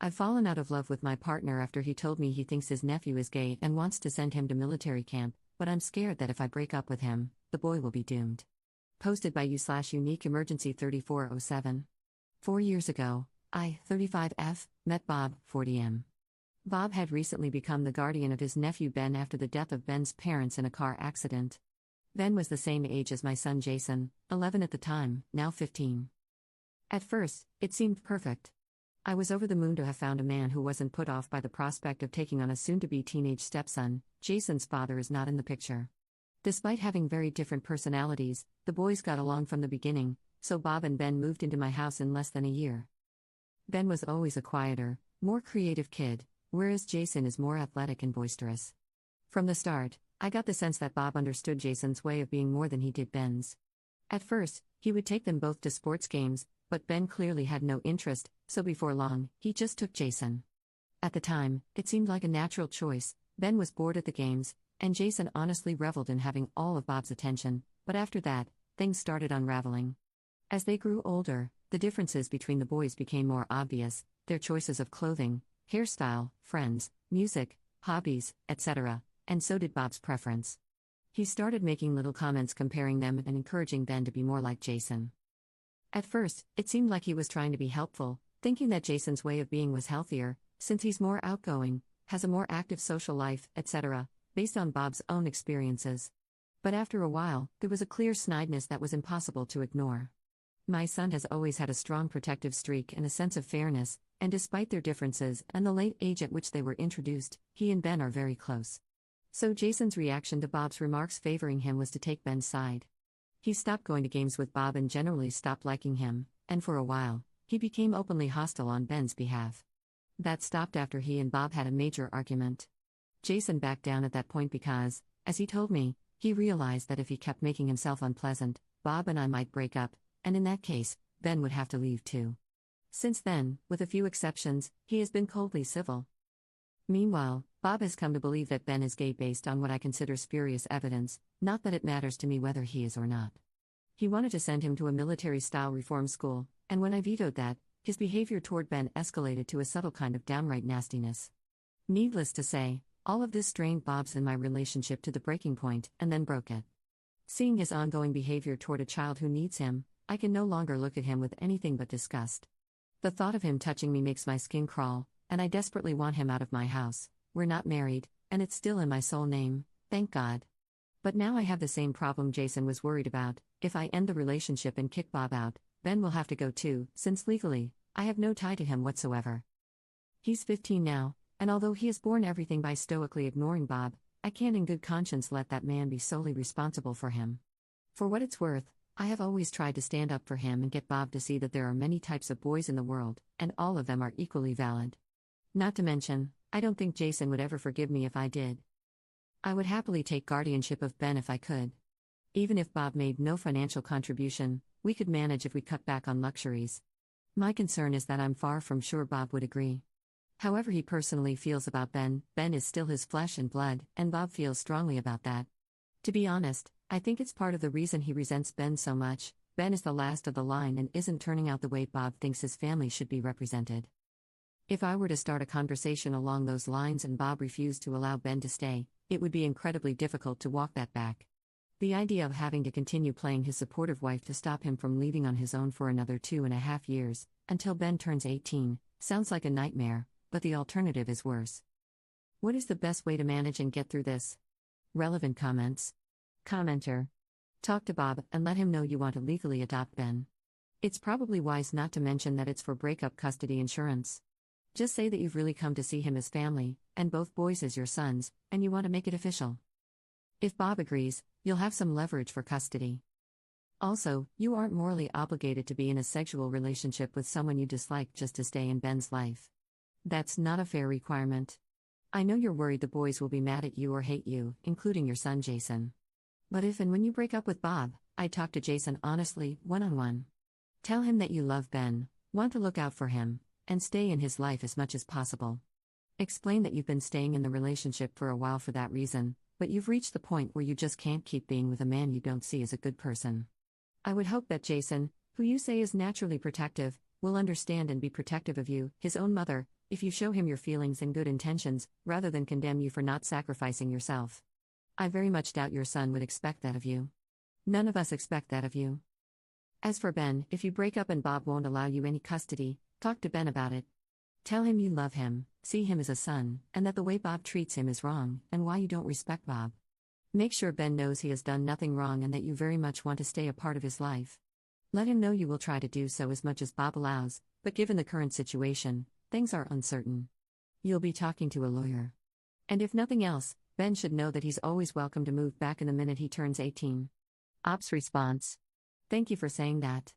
I've fallen out of love with my partner after he told me he thinks his nephew is gay and wants to send him to military camp, but I'm scared that if I break up with him, the boy will be doomed. Posted by u/unique emergency 3407. 4 years ago, I, 35F, met Bob, 40M. Bob had recently become the guardian of his nephew Ben after the death of Ben's parents in a car accident. Ben was the same age as my son Jason, 11 at the time, now 15. At first, it seemed perfect. I was over the moon to have found a man who wasn't put off by the prospect of taking on a soon-to-be teenage stepson. Jason's father is not in the picture. Despite having very different personalities, the boys got along from the beginning, so Bob and Ben moved into my house in less than a year. Ben was always a quieter, more creative kid, whereas Jason is more athletic and boisterous. From the start, I got the sense that Bob understood Jason's way of being more than he did Ben's. At first, he would take them both to sports games, but Ben clearly had no interest, so before long, he just took Jason. At the time, it seemed like a natural choice. Ben was bored at the games, and Jason honestly reveled in having all of Bob's attention, but after that, things started unraveling. As they grew older, the differences between the boys became more obvious, their choices of clothing, hairstyle, friends, music, hobbies, etc., and so did Bob's preference. He started making little comments comparing them and encouraging Ben to be more like Jason. At first, it seemed like he was trying to be helpful, thinking that Jason's way of being was healthier, since he's more outgoing, has a more active social life, etc., based on Bob's own experiences. But after a while, there was a clear snideness that was impossible to ignore. My son has always had a strong protective streak and a sense of fairness, and despite their differences and the late age at which they were introduced, he and Ben are very close. So Jason's reaction to Bob's remarks favoring him was to take Ben's side. He stopped going to games with Bob and generally stopped liking him, and for a while, he became openly hostile on Ben's behalf. That stopped after he and Bob had a major argument. Jason backed down at that point because, as he told me, he realized that if he kept making himself unpleasant, Bob and I might break up, and in that case, Ben would have to leave too. Since then, with a few exceptions, he has been coldly civil. Meanwhile, Bob has come to believe that Ben is gay based on what I consider spurious evidence, not that it matters to me whether he is or not. He wanted to send him to a military-style reform school, and when I vetoed that, his behavior toward Ben escalated to a subtle kind of downright nastiness. Needless to say, all of this strained Bob's and my relationship to the breaking point, and then broke it. Seeing his ongoing behavior toward a child who needs him, I can no longer look at him with anything but disgust. The thought of him touching me makes my skin crawl, and I desperately want him out of my house. We're not married, and it's still in my sole name, thank God. But now I have the same problem Jason was worried about. If I end the relationship and kick Bob out, Ben will have to go too, since legally, I have no tie to him whatsoever. He's 15 now, and although he has borne everything by stoically ignoring Bob, I can't in good conscience let that man be solely responsible for him. For what it's worth, I have always tried to stand up for him and get Bob to see that there are many types of boys in the world, and all of them are equally valid. Not to mention, I don't think Jason would ever forgive me if I did. I would happily take guardianship of Ben if I could. Even if Bob made no financial contribution, we could manage if we cut back on luxuries. My concern is that I'm far from sure Bob would agree. However he personally feels about Ben is still his flesh and blood, and Bob feels strongly about that. To be honest, I think it's part of the reason he resents Ben so much. Ben is the last of the line and isn't turning out the way Bob thinks his family should be represented. If I were to start a conversation along those lines and Bob refused to allow Ben to stay, it would be incredibly difficult to walk that back. The idea of having to continue playing his supportive wife to stop him from leaving on his own for another 2.5 years, until Ben turns 18, sounds like a nightmare, but the alternative is worse. What is the best way to manage and get through this? Relevant comments. Commenter. Talk to Bob and let him know you want to legally adopt Ben. It's probably wise not to mention that it's for breakup custody insurance. Just say that you've really come to see him as family, and both boys as your sons, and you want to make it official. If Bob agrees, you'll have some leverage for custody. Also, you aren't morally obligated to be in a sexual relationship with someone you dislike just to stay in Ben's life. That's not a fair requirement. I know you're worried the boys will be mad at you or hate you, including your son Jason. But if and when you break up with Bob, I'd talk to Jason honestly, one-on-one. Tell him that you love Ben, want to look out for him, and stay in his life as much as possible. Explain that you've been staying in the relationship for a while for that reason, but you've reached the point where you just can't keep being with a man you don't see as a good person. I would hope that Jason, who you say is naturally protective, will understand and be protective of you, his own mother, if you show him your feelings and good intentions, rather than condemn you for not sacrificing yourself. I very much doubt your son would expect that of you. None of us expect that of you. As for Ben, if you break up and Bob won't allow you any custody, talk to Ben about it. Tell him you love him, see him as a son, and that the way Bob treats him is wrong, and why you don't respect Bob. Make sure Ben knows he has done nothing wrong and that you very much want to stay a part of his life. Let him know you will try to do so as much as Bob allows, but given the current situation, things are uncertain. You'll be talking to a lawyer. And if nothing else, Ben should know that he's always welcome to move back in the minute he turns 18. Ops response. Thank you for saying that.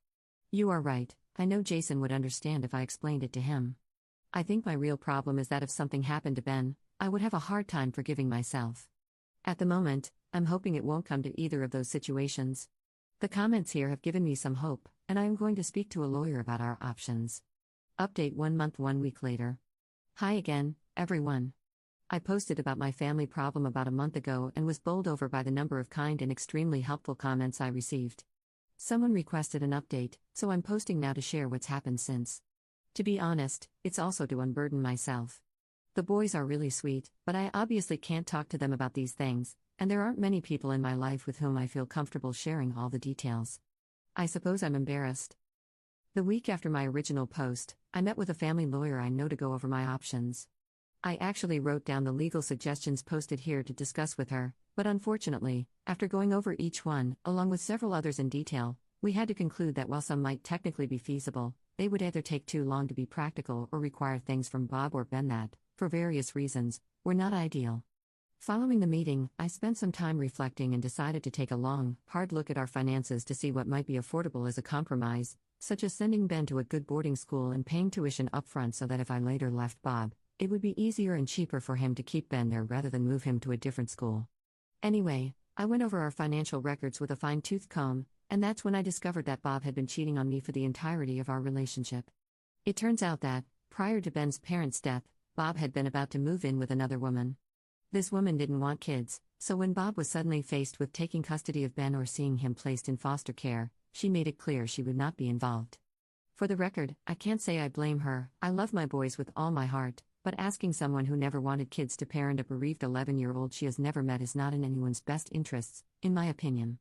You are right, I know Jason would understand if I explained it to him. I think my real problem is that if something happened to Ben, I would have a hard time forgiving myself. At the moment, I'm hoping it won't come to either of those situations. The comments here have given me some hope, and I am going to speak to a lawyer about our options. Update 1 month 1 week later. Hi again, everyone. I posted about my family problem about a month ago and was bowled over by the number of kind and extremely helpful comments I received. Someone requested an update, so I'm posting now to share what's happened since. To be honest, it's also to unburden myself. The boys are really sweet, but I obviously can't talk to them about these things, and there aren't many people in my life with whom I feel comfortable sharing all the details. I suppose I'm embarrassed. The week after my original post, I met with a family lawyer I know to go over my options. I actually wrote down the legal suggestions posted here to discuss with her, but unfortunately, after going over each one, along with several others in detail, we had to conclude that while some might technically be feasible, they would either take too long to be practical or require things from Bob or Ben that, for various reasons, were not ideal. Following the meeting, I spent some time reflecting and decided to take a long, hard look at our finances to see what might be affordable as a compromise, such as sending Ben to a good boarding school and paying tuition upfront so that if I later left Bob, it would be easier and cheaper for him to keep Ben there rather than move him to a different school. Anyway, I went over our financial records with a fine-tooth comb, and that's when I discovered that Bob had been cheating on me for the entirety of our relationship. It turns out that, prior to Ben's parents' death, Bob had been about to move in with another woman. This woman didn't want kids, so when Bob was suddenly faced with taking custody of Ben or seeing him placed in foster care, she made it clear she would not be involved. For the record, I can't say I blame her, I love my boys with all my heart, but asking someone who never wanted kids to parent a bereaved 11-year-old she has never met is not in anyone's best interests, in my opinion.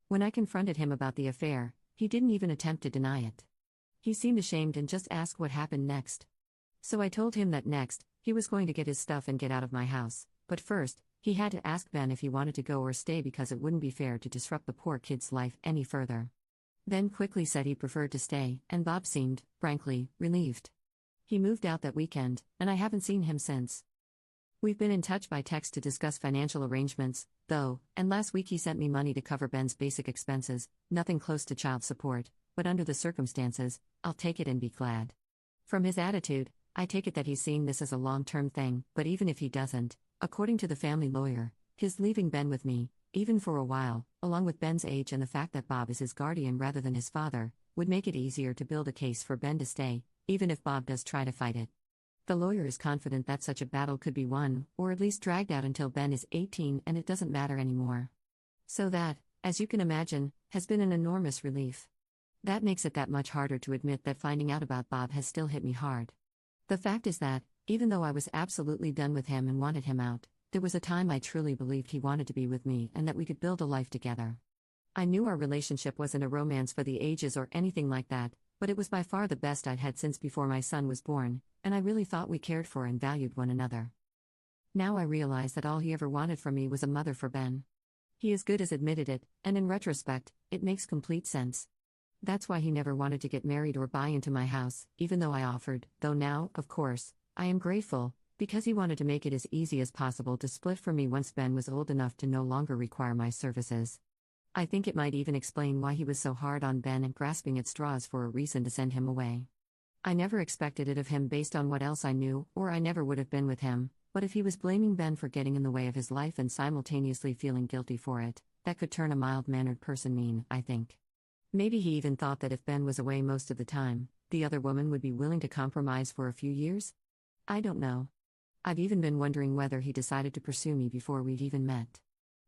When I confronted him about the affair, he didn't even attempt to deny it. He seemed ashamed and just asked what happened next. So I told him that next, he was going to get his stuff and get out of my house, but first, he had to ask Ben if he wanted to go or stay because it wouldn't be fair to disrupt the poor kid's life any further. Ben quickly said he preferred to stay, and Bob seemed, frankly, relieved. He moved out that weekend, and I haven't seen him since. We've been in touch by text to discuss financial arrangements, though, and last week he sent me money to cover Ben's basic expenses, nothing close to child support, but under the circumstances, I'll take it and be glad. From his attitude, I take it that he's seeing this as a long-term thing, but even if he doesn't, according to the family lawyer, his leaving Ben with me, even for a while, along with Ben's age and the fact that Bob is his guardian rather than his father, would make it easier to build a case for Ben to stay, even if Bob does try to fight it. The lawyer is confident that such a battle could be won, or at least dragged out until Ben is 18 and it doesn't matter anymore. So that, as you can imagine, has been an enormous relief. That makes it that much harder to admit that finding out about Bob has still hit me hard. The fact is that, even though I was absolutely done with him and wanted him out, there was a time I truly believed he wanted to be with me and that we could build a life together. I knew our relationship wasn't a romance for the ages or anything like that, but it was by far the best I'd had since before my son was born, and I really thought we cared for and valued one another. Now I realize that all he ever wanted from me was a mother for Ben. He as good as admitted it, and in retrospect, it makes complete sense. That's why he never wanted to get married or buy into my house, even though I offered, though now, of course, I am grateful, because he wanted to make it as easy as possible to split from me once Ben was old enough to no longer require my services. I think it might even explain why he was so hard on Ben and grasping at straws for a reason to send him away. I never expected it of him based on what else I knew, or I never would have been with him, but if he was blaming Ben for getting in the way of his life and simultaneously feeling guilty for it, that could turn a mild-mannered person mean, I think. Maybe he even thought that if Ben was away most of the time, the other woman would be willing to compromise for a few years? I don't know. I've even been wondering whether he decided to pursue me before we'd even met.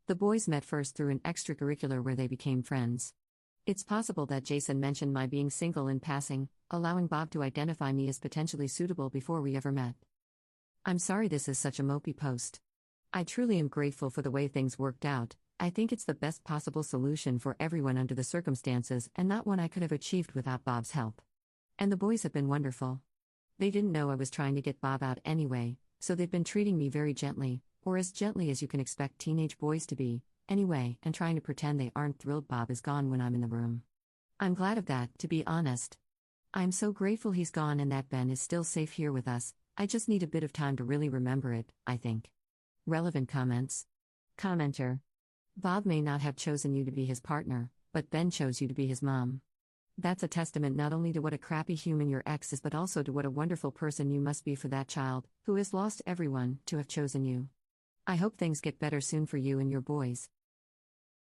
The boys met first through an extracurricular where they became friends. It's possible that Jason mentioned my being single in passing, allowing Bob to identify me as potentially suitable before we ever met. I'm sorry this is such a mopey post. I truly am grateful for the way things worked out. I think it's the best possible solution for everyone under the circumstances and not one I could have achieved without Bob's help. And the boys have been wonderful. They didn't know I was trying to get Bob out anyway, so they've been treating me very gently, or as gently as you can expect teenage boys to be, anyway, and trying to pretend they aren't thrilled Bob is gone when I'm in the room. I'm glad of that, to be honest. I'm so grateful he's gone and that Ben is still safe here with us. I just need a bit of time to really remember it, I think. Relevant comments. Commenter. Bob may not have chosen you to be his partner, but Ben chose you to be his mom. That's a testament not only to what a crappy human your ex is but also to what a wonderful person you must be for that child, who has lost everyone, to have chosen you. I hope things get better soon for you and your boys.